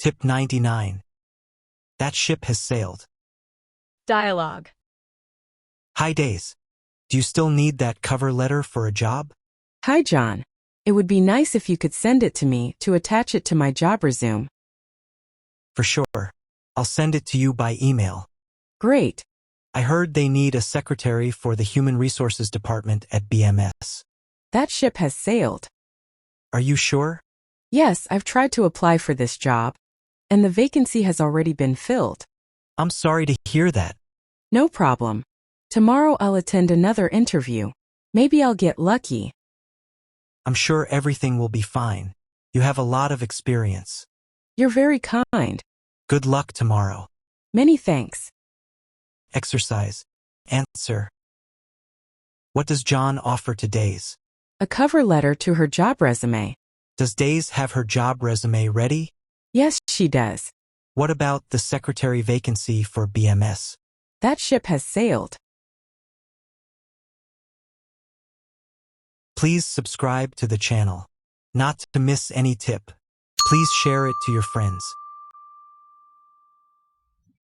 Tip 99. That ship has sailed. Dialogue. Hi Days. Do you still need that cover letter for a job? Hi, John. It would be nice if you could send it to me to attach it to my job resume. For sure. I'll send it to you by email. Great. I heard they need a secretary for the Human Resources Department at BMS. That ship has sailed. Are you sure? Yes, I've tried to apply for this job, and the vacancy has already been filled. I'm sorry to hear that. No problem. Tomorrow I'll attend another interview. Maybe I'll get lucky. I'm sure everything will be fine. You have a lot of experience. You're very kind. Good luck tomorrow. Many thanks. Exercise. Answer. What does John offer to Days? A cover letter to her job resume. Does Days have her job resume ready? Yes, she does. What about the secretary vacancy for BMS? That ship has sailed. Please subscribe to the channel. Not to miss any tip. Please share it to your friends.